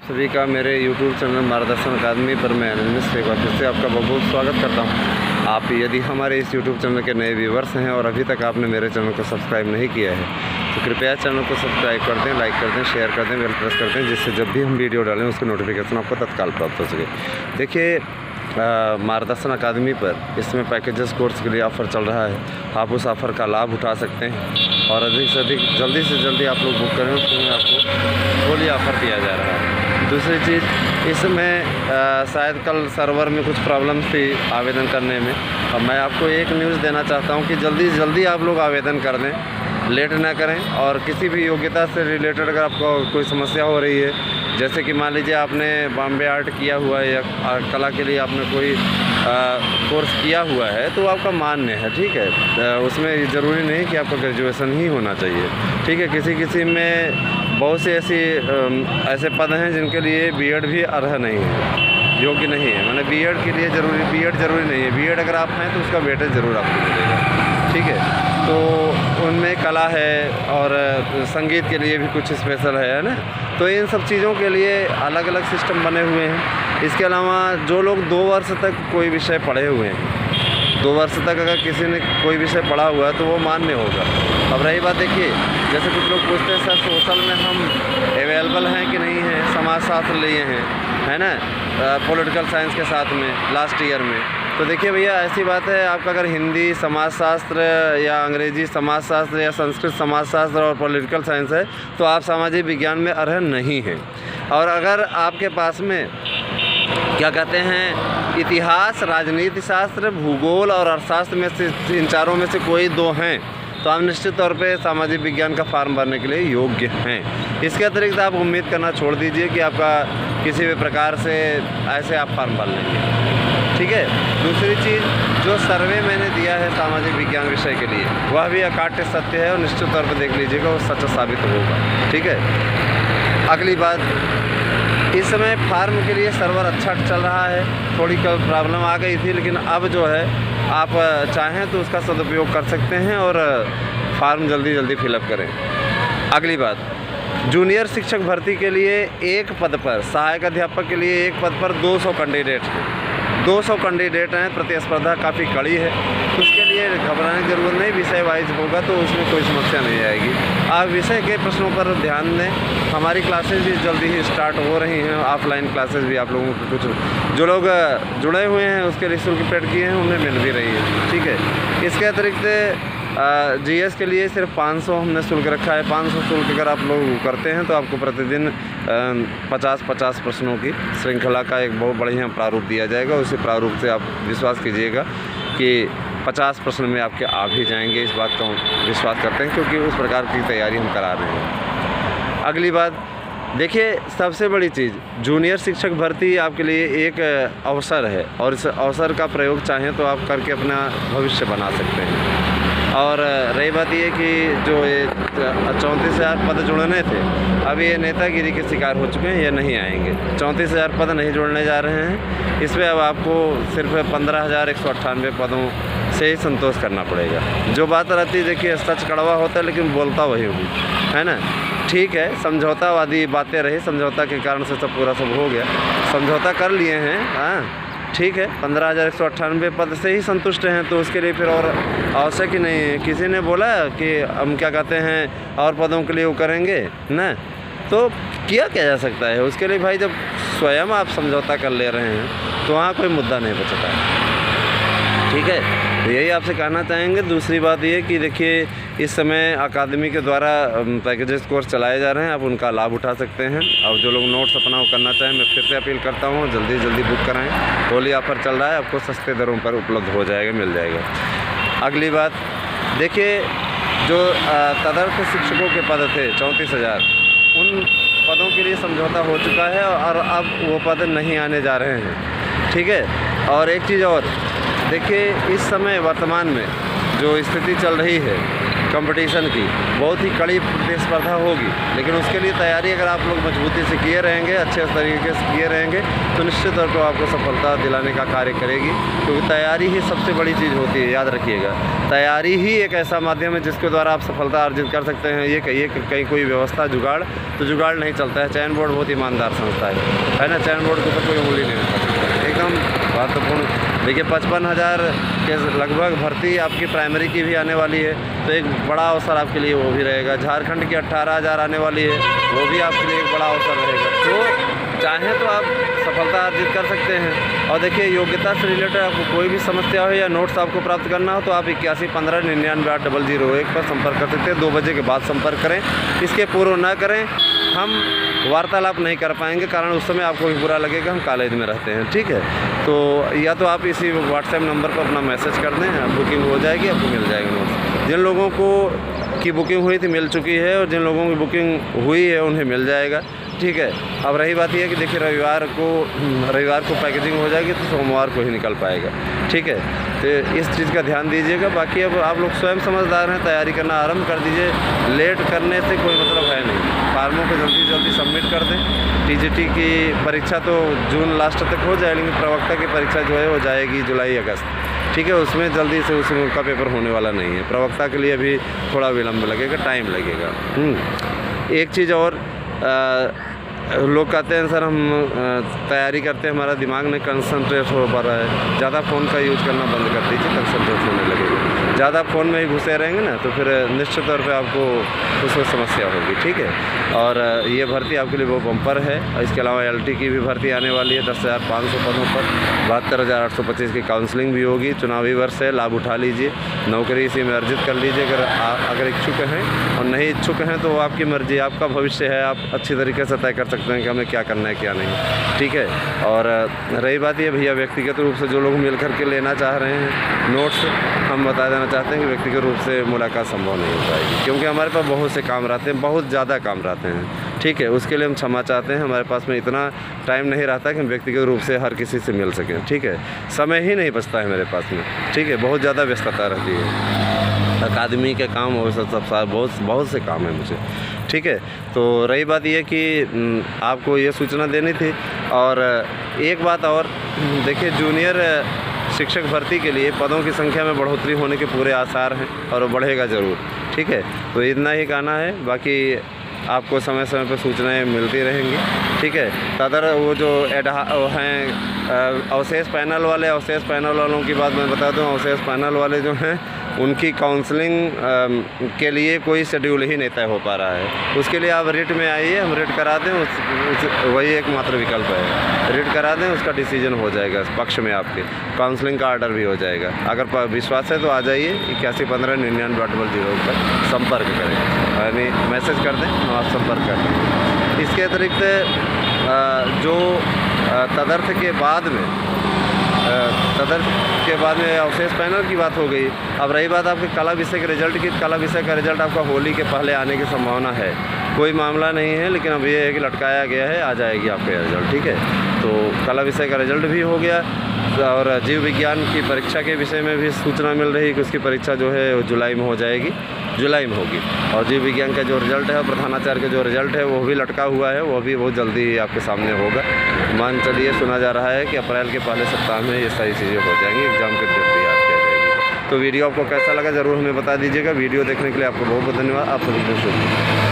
सभी का मेरे YouTube चैनल मार्गदर्शन अकादमी पर मैं अनिल मिश्र एक बार फिर से आपका बहुत बहुत स्वागत करता हूं। आप यदि हमारे इस YouTube चैनल के नए व्यूवर्स हैं और अभी तक आपने मेरे चैनल को सब्सक्राइब नहीं किया है तो कृपया चैनल को सब्सक्राइब कर दें, लाइक कर दें, शेयर कर दें, बेल प्रेस कर दें, जिससे जब भी हम वीडियो डालें उसकी नोटिफिकेशन आपको तत्काल प्राप्त हो सके। देखिए, मार्गदर्शन अकादमी पर इसमें पैकेजेस कोर्स के लिए ऑफ़र चल रहा है। आप उस ऑफ़र का लाभ उठा सकते हैं और अधिक से अधिक जल्दी से जल्दी आप लोग बुक करें, उसमें आपको होली ऑफ़र दिया जा रहा है। दूसरी चीज़, इसमें शायद कल सर्वर में कुछ प्रॉब्लम थी आवेदन करने में। अब मैं आपको एक न्यूज़ देना चाहता हूं कि जल्दी से जल्दी आप लोग आवेदन कर दें, लेट ना करें। और किसी भी योग्यता से रिलेटेड अगर आपको कोई समस्या हो रही है, जैसे कि मान लीजिए आपने बॉम्बे आर्ट किया हुआ है या कला के लिए आपने कोई कोर्स किया हुआ है तो आपका मान्य है, ठीक है। उसमें ज़रूरी नहीं कि आपका ग्रेजुएशन ही होना चाहिए, ठीक है। किसी किसी में बहुत से ऐसे पद हैं जिनके लिए बीएड भी अर्ह नहीं है, योग्य नहीं है। माने बीएड के लिए बीएड ज़रूरी नहीं है। बीएड अगर आप हैं तो उसका वेटेज ज़रूर आपको मिलेगा, ठीक है। तो उनमें कला है और संगीत के लिए भी कुछ स्पेशल है ना। तो इन सब चीज़ों के लिए अलग अलग सिस्टम बने हुए हैं। इसके अलावा जो लोग 2 वर्ष तक कोई विषय पढ़े हुए हैं, 2 वर्ष तक अगर किसी ने कोई विषय पढ़ा हुआ है तो वो मान्य होगा। अब रही बात, देखिए, जैसे कुछ लोग पूछते हैं सर सोशल में हम अवेलेबल हैं कि नहीं हैं, समाजशास्त्र लिए हैं, है ना, पॉलिटिकल साइंस के साथ में लास्ट ईयर में। तो देखिए भैया, ऐसी बात है, आपका अगर हिंदी समाजशास्त्र या अंग्रेजी समाजशास्त्र या संस्कृत समाजशास्त्र और पॉलिटिकल साइंस है तो आप सामाजिक विज्ञान में अर्ह नहीं हैं। और अगर आपके पास में क्या कहते हैं इतिहास, राजनीति शास्त्र, भूगोल और अर्थशास्त्र में से इन चारों में से कोई 2 हैं तो आप निश्चित तौर पे सामाजिक विज्ञान का फॉर्म भरने के लिए योग्य हैं। इसके अतिरिक्त आप उम्मीद करना छोड़ दीजिए कि आपका किसी भी प्रकार से ऐसे आप फॉर्म भर लेंगे, ठीक है। दूसरी चीज़, जो सर्वे मैंने दिया है सामाजिक विज्ञान विषय के लिए वह भी अकाट्य सत्य है और निश्चित तौर पर देख लीजिएगा वो सच साबित होगा, ठीक है। अगली बात, इस समय फार्म के लिए सर्वर अच्छा चल रहा है। थोड़ी प्रॉब्लम आ गई थी, लेकिन अब जो है आप चाहें तो उसका सदुपयोग कर सकते हैं और फार्म जल्दी जल्दी फिलअप करें। अगली बात, जूनियर शिक्षक भर्ती के लिए एक पद पर, सहायक अध्यापक के लिए एक पद पर 200 कैंडिडेट हैं। 200 कैंडिडेट हैं, प्रतिस्पर्धा काफ़ी कड़ी है। उसके लिए घबराने की ज़रूरत नहीं, विषय वाइज होगा तो उसमें कोई समस्या नहीं आएगी। आप विषय के प्रश्नों पर ध्यान दें। हमारी क्लासेस भी जल्दी ही स्टार्ट हो रही हैं, ऑफलाइन क्लासेस भी आप लोगों को कुछ जो लोग जुड़े हुए हैं उसके लिए शुल्क पेड किए हैं उन्हें मिल भी रही है, ठीक है। इसके अतिरिक्त जीएस के लिए सिर्फ 500 हमने शुल्क रखा है। 500 शुल्क अगर आप लोग करते हैं तो आपको प्रतिदिन 50-50 प्रश्नों की श्रृंखला का एक बहुत बढ़िया प्रारूप दिया जाएगा। उसी प्रारूप से आप विश्वास कीजिएगा कि 50 प्रश्न में आपके आ भी जाएंगे। इस बात का विश्वास करते हैं क्योंकि उस प्रकार की तैयारी हम करा रहे हैं। अगली बात, देखिए, सबसे बड़ी चीज़, जूनियर शिक्षक भर्ती आपके लिए एक अवसर है और इस अवसर का प्रयोग चाहें तो आप करके अपना भविष्य बना सकते हैं। और रही बात ये कि जो ये 34,000 पद जुड़ने थे, अब ये नेतागिरी के शिकार हो चुके हैं, ये नहीं आएंगे। 34,000 पद नहीं जुड़ने जा रहे हैं। इसमें अब आपको सिर्फ 15,198 पदों से ही संतोष करना पड़ेगा। जो बात रहती है, देखिए, सच कड़वा होता है लेकिन बोलता वही हूँ, है ना। ठीक है, समझौतावादी बातें रही, समझौता के कारण से सब पूरा सब हो गया, समझौता कर लिए हैं, हाँ, ठीक है। 15,198 पद से ही संतुष्ट हैं तो उसके लिए फिर और आवश्यक ही नहीं है। किसी ने बोला कि हम क्या कहते हैं और पदों के लिए वो करेंगे ना, तो किया जा सकता है। उसके लिए भाई जब स्वयं आप समझौता कर ले रहे हैं तो वहाँ कोई मुद्दा नहीं बचता है, ठीक है। तो यही आपसे कहना चाहेंगे। दूसरी बात ये कि देखिए, इस समय अकादमी के द्वारा पैकेजेस कोर्स चलाए जा रहे हैं, आप उनका लाभ उठा सकते हैं। अब जो लोग नोट्स अपना करना चाहें, मैं फिर से अपील करता हूँ जल्दी जल्दी बुक कराएं। होली ऑफर चल रहा है, आपको सस्ते दरों पर उपलब्ध हो जाएगा, मिल जाएगा। अगली बात, देखिए, जो तदर्थ शिक्षकों के पद थे 34,000, उन पदों के लिए समझौता हो चुका है और अब वो पद नहीं आने जा रहे हैं, ठीक है। और एक चीज़ और, देखिए, इस समय वर्तमान में जो स्थिति चल रही है कंपटीशन की बहुत ही कड़ी प्रतिस्पर्धा होगी, लेकिन उसके लिए तैयारी अगर आप लोग मजबूती से किए रहेंगे, अच्छे तरीके से किए रहेंगे, तो निश्चित तौर पर आपको सफलता दिलाने का कार्य करेगी, क्योंकि तैयारी ही सबसे बड़ी चीज़ होती है। याद रखिएगा, तैयारी ही एक ऐसा माध्यम है जिसके द्वारा आप सफलता अर्जित कर सकते हैं। ये कहिए कि कहीं कोई व्यवस्था जुगाड़, तो जुगाड़ नहीं चलता है। चयन बोर्ड बहुत ईमानदार संस्था है ना। चयन बोर्ड के ऊपर कोई उंगली नहीं उठा सकता, एकदम महत्वपूर्ण। देखिए 55,000 के लगभग भर्ती आपकी प्राइमरी की भी आने वाली है, तो एक बड़ा अवसर आपके लिए वो भी रहेगा। झारखंड की 18,000 आने वाली है, वो भी आपके लिए एक बड़ा अवसर रहेगा। तो चाहें तो आप सफलता अर्जित कर सकते हैं। और देखिए, योग्यता से रिलेटेड आपको कोई भी समस्या हो या नोट्स आपको प्राप्त करना हो, तो आप 8115998001 पर संपर्क कर सकते हैं। 2 बजे के बाद संपर्क करें, इसके पूर्व ना करें। हम वार्तालाप नहीं कर पाएंगे, कारण उस समय आपको भी बुरा लगेगा, हम कॉलेज में रहते हैं, ठीक है। तो या तो आप इसी व्हाट्सएप नंबर पर अपना मैसेज कर दें, बुकिंग हो जाएगी, आपको मिल जाएगी नोट्स। जिन लोगों की बुकिंग हुई थी मिल चुकी है, और जिन लोगों की बुकिंग हुई है उन्हें मिल जाएगा, ठीक है। अब रही बात यह कि देखिए रविवार को पैकेजिंग हो जाएगी, तो सोमवार को ही निकल पाएगा, ठीक है। तो इस चीज़ का ध्यान दीजिएगा। बाकी अब आप लोग स्वयं समझदार हैं, तैयारी करना आरंभ कर दीजिए। लेट करने से कोई मतलब है नहीं। फार्मों को जल्दी जल्दी सबमिट कर दें। टीजीटी की परीक्षा तो जून लास्ट तक हो जाए, लेकिन प्रवक्ता की परीक्षा जो है वो जाएगी जुलाई अगस्त, ठीक है। उसमें जल्दी से उसका पेपर होने वाला नहीं है। प्रवक्ता के लिए अभी थोड़ा विलम्ब लगेगा, टाइम लगेगा। एक चीज़ और, लोग कहते हैं सर हम तैयारी करते हैं, हमारा दिमाग नहीं कंसंट्रेट हो पा रहा है। ज़्यादा फ़ोन का यूज़ करना बंद कर दीजिए, कंसंट्रेट होने लगेगा। ज़्यादा फ़ोन में ही घुसे रहेंगे ना, तो फिर निश्चित तौर पे आपको उसमें समस्या होगी, ठीक है। और ये भर्ती आपके लिए वो बम्पर है। और इसके अलावा LT की भी भर्ती आने वाली है 10,500 पदों पर। 72,825 की काउंसलिंग भी होगी। चुनावी वर्ष है, लाभ उठा लीजिए, नौकरी इसी में अर्जित कर लीजिए। अगर इच्छुक हैं, और नहीं इच्छुक हैं तो आपकी मर्ज़ी, आपका भविष्य है, आप अच्छी तरीके से तय कर सकते हैं कि हमें क्या करना है क्या नहीं, ठीक है। और रही बात ये भैया, व्यक्तिगत रूप से जो लोग मिल करके लेना चाह रहे हैं नोट्स, हम बता देना चाहते हैं कि व्यक्तिगत रूप से मुलाकात संभव नहीं हो पाएगी, क्योंकि हमारे पास बहुत से काम रहते हैं, बहुत ज़्यादा काम रहते हैं, ठीक है। उसके लिए हम क्षमा चाहते हैं, हमारे पास में इतना टाइम नहीं रहता कि हम व्यक्तिगत रूप से हर किसी से मिल सकें, ठीक है। समय ही नहीं बचता है मेरे पास में, ठीक है। बहुत ज़्यादा व्यस्तता रहती है, अकादमी के काम और सब बहुत से काम है मुझे, ठीक है। तो रही बात ये कि आपको ये सूचना देनी थी। और एक बात और, देखिए जूनियर शिक्षक भर्ती के लिए पदों की संख्या में बढ़ोतरी होने के पूरे आसार हैं, और वो बढ़ेगा ज़रूर, ठीक है। तो इतना ही कहना है, बाकी आपको समय समय पर सूचनाएं मिलती रहेंगी, ठीक है। तदर वो जो हैं अवशेष पैनल वालों की बात मैं बता दूं। अवशेष पैनल वाले जो हैं, उनकी काउंसलिंग के लिए कोई शेड्यूल ही नहीं तय हो पा रहा है। उसके लिए आप रिट में आइए, हम रिट करा दें, वही एकमात्र विकल्प है। रिट करा दें, उसका डिसीजन हो जाएगा पक्ष में, आपके काउंसलिंग का आर्डर भी हो जाएगा। अगर विश्वास है तो आ जाइए, 8115998001 पर संपर्क करें, यानी मैसेज कर दें, हम आप संपर्क कर दें। इसके अतिरिक्त जो तदर्थ के बाद में अवशेष पैनल की बात हो गई। अब रही बात आपके कला विषय के रिजल्ट की। कला विषय का रिजल्ट आपका होली के पहले आने की संभावना है, कोई मामला नहीं है, लेकिन अब ये है कि लटकाया गया है, आ जाएगी आपका रिजल्ट, ठीक है। तो कला विषय का रिजल्ट भी हो गया। और जीव विज्ञान की परीक्षा के विषय में भी सूचना मिल रही है कि उसकी परीक्षा जो है वो जुलाई में हो जाएगी, जुलाई में होगी। और जीव विज्ञान का जो रिजल्ट है, प्रधानाचार्य का जो रिजल्ट है, वो भी लटका हुआ है, वो भी बहुत जल्दी आपके सामने होगा। मान चलिए, सुना जा रहा है कि अप्रैल के पहले सप्ताह में ये सारी चीज़ें हो जाएंगी, एग्ज़ाम की डेट भी याद किया जाएगी। तो वीडियो आपको कैसा लगा ज़रूर हमें बता दीजिएगा। वीडियो देखने के लिए आपको बहुत बहुत धन्यवाद। आप सभी को शुक्रिया।